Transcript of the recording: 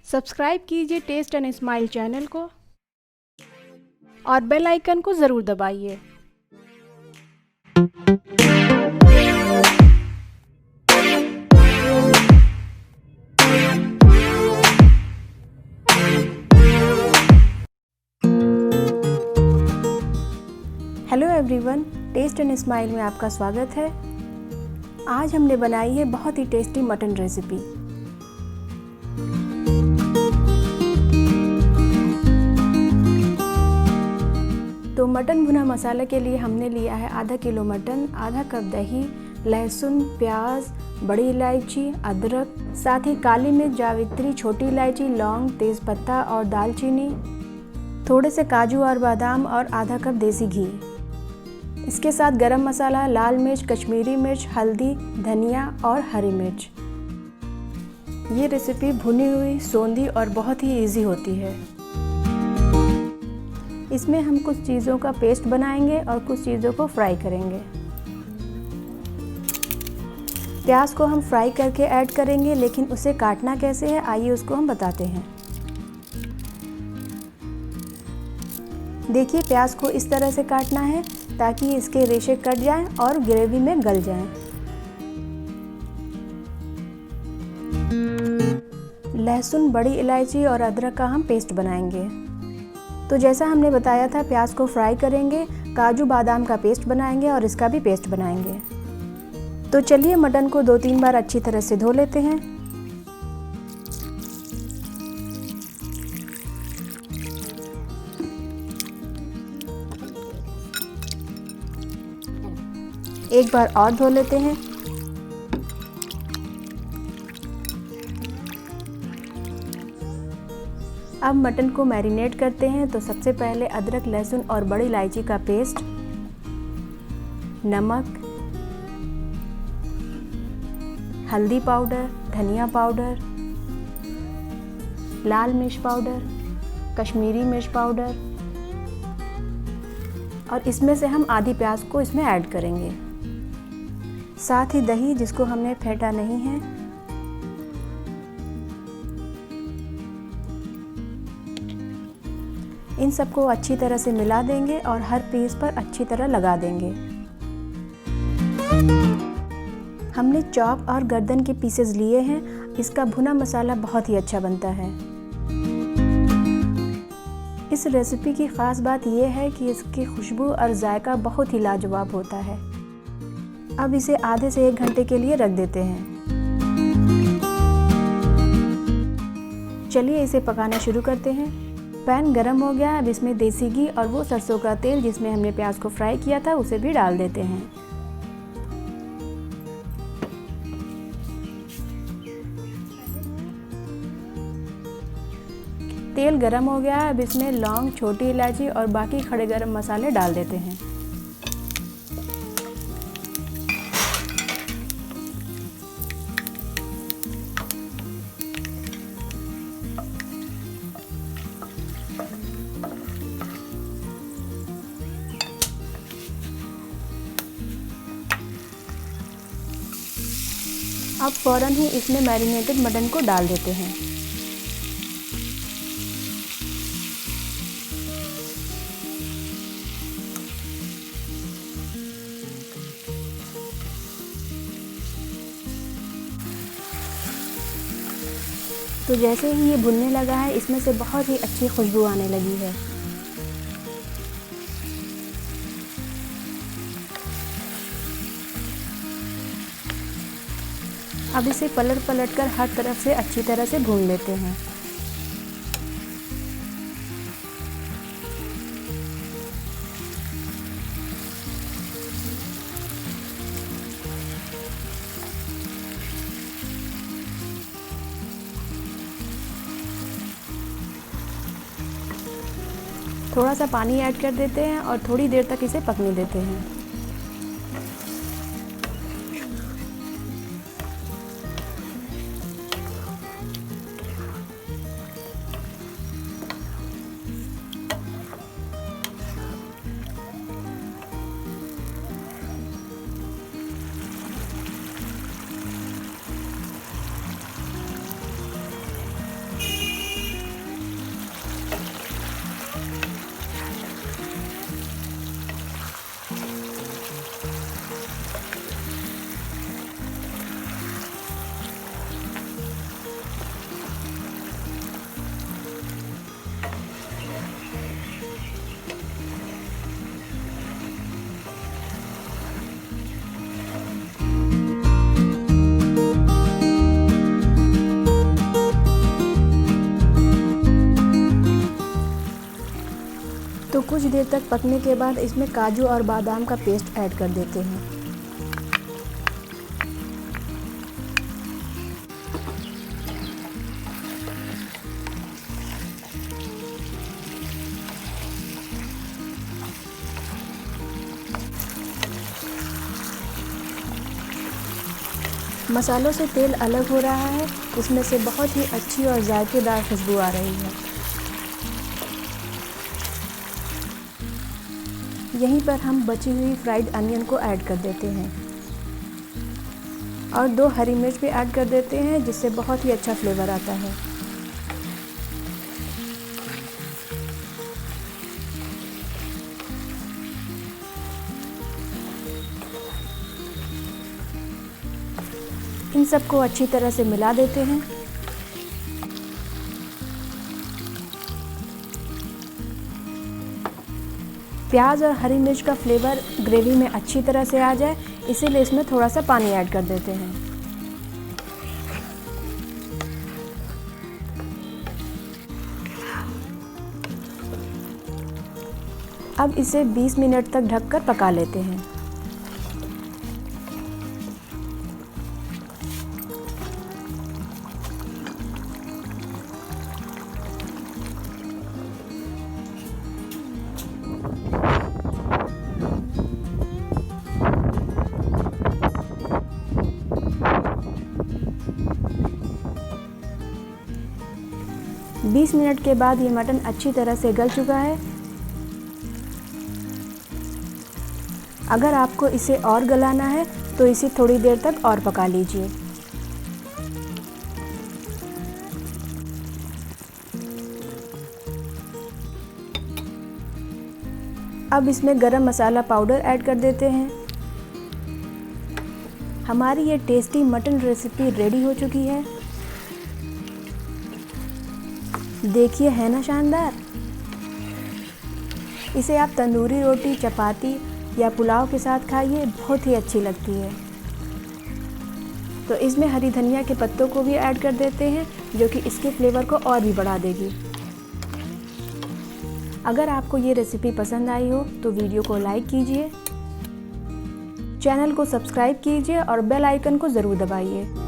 Subscribe कीजिए test and smile channel को और बेल आइकन को ज़रूर दबाइए। Hello everyone, taste and smile में आपका स्वागत है। आज हमने बनाई है बहुत ही टेस्टी मटन रेसिपी। तो मटन भुना मसाला के लिए हमने लिया है आधा किलो मटन, आधा कप दही, लहसुन, प्याज, बड़ी इलायची, अदरक, साथ ही काली मिर्च, जावित्री, छोटी इलायची, लौंग, तेज़पत्ता और दालचीनी, थोड़े से काजू और बादाम और आधा कप देसी घी। इसके साथ गरम मसाला, लाल मिर्च, कश्मीरी मिर्च, हल्दी, धनिया और हरी मिर्च। ये रेसिपी भुनी हुई, सोंधी और बहुत ही इजी होती है। इसमें हम कुछ चीज़ों का पेस्ट बनाएंगे और कुछ चीज़ों को फ्राई करेंगे। प्याज को हम फ्राई करके ऐड करेंगे, लेकिन उसे काटना कैसे है आइए उसको हम बताते हैं। देखिए, प्याज को इस तरह से काटना है ताकि इसके रेशे कट जाएं और ग्रेवी में गल जाएं। लहसुन, बड़ी इलायची और अदरक का हम पेस्ट बनाएंगे। तो जैसा हमने बताया था, प्याज को फ्राई करेंगे, काजू बादाम का पेस्ट बनाएंगे और इसका भी पेस्ट बनाएंगे। तो चलिए मटन को 2-3 बार अच्छी तरह से धो लेते हैं। एक बार और धो लेते हैं। अब मटन को मैरिनेट करते हैं। तो सबसे पहले अदरक, लहसुन और बड़ी इलायची का पेस्ट, नमक, हल्दी पाउडर, धनिया पाउडर, लाल मिर्च पाउडर, कश्मीरी मिर्च पाउडर और इसमें से हम आधी प्याज को इसमें ऐड करेंगे। साथ ही दही, जिसको हमने फेंटा नहीं है। इन सबको अच्छी तरह से मिला देंगे और हर पीस पर अच्छी तरह लगा देंगे। हमने चॉप और गर्दन के पीसेस लिए हैं। इसका भुना मसाला बहुत ही अच्छा बनता है। इस रेसिपी की ख़ास बात यह है कि इसकी खुशबू और जायका बहुत ही लाजवाब होता है। अब इसे आधे से 1 घंटे के लिए रख देते हैं। चलिए इसे पकाना शुरू करते हैं। पैन गरम हो गया। अब इसमें देसी घी और वो सरसों का तेल जिसमें हमने प्याज को फ्राई किया था उसे भी डाल देते हैं। तेल गरम हो गया। अब इसमें लौंग, छोटी इलायची और बाकी खड़े गरम मसाले डाल देते हैं। अब फ़ौरन ही इसमें मैरिनेटेड मटन को डाल देते हैं। तो जैसे ही ये भुनने लगा है, इसमें से बहुत ही अच्छी खुशबू आने लगी है। अब इसे पलट पलट कर हर तरफ से अच्छी तरह से भून लेते हैं। थोड़ा सा पानी ऐड कर देते हैं और थोड़ी देर तक इसे पकने देते हैं। कुछ देर तक पकने के बाद इसमें काजू और बादाम का पेस्ट ऐड कर देते हैं। मसालों से तेल अलग हो रहा है, इसमें से बहुत ही अच्छी और जायकेदार खुशबू आ रही है। यहीं पर हम बची हुई फ्राइड अनियन को ऐड कर देते हैं और 2 हरी मिर्च भी ऐड कर देते हैं, जिससे बहुत ही अच्छा फ्लेवर आता है। इन सबको अच्छी तरह से मिला देते हैं। प्याज और हरी मिर्च का फ्लेवर ग्रेवी में अच्छी तरह से आ जाए, इसीलिए इसमें थोड़ा सा पानी ऐड कर देते हैं। अब इसे 20 मिनट तक ढककर पका लेते हैं। बीस मिनट के बाद ये मटन अच्छी तरह से गल चुका है। अगर आपको इसे और गलाना है तो इसे थोड़ी देर तक और पका लीजिए। अब इसमें गरम मसाला पाउडर ऐड कर देते हैं। हमारी ये टेस्टी मटन रेसिपी रेडी हो चुकी है। देखिए, है ना शानदार। इसे आप तंदूरी रोटी, चपाती या पुलाव के साथ खाइए, बहुत ही अच्छी लगती है। तो इसमें हरी धनिया के पत्तों को भी ऐड कर देते हैं, जो कि इसके फ्लेवर को और भी बढ़ा देगी। अगर आपको ये रेसिपी पसंद आई हो तो वीडियो को लाइक कीजिए, चैनल को सब्सक्राइब कीजिए और बेल आइकन को ज़रूर दबाइए।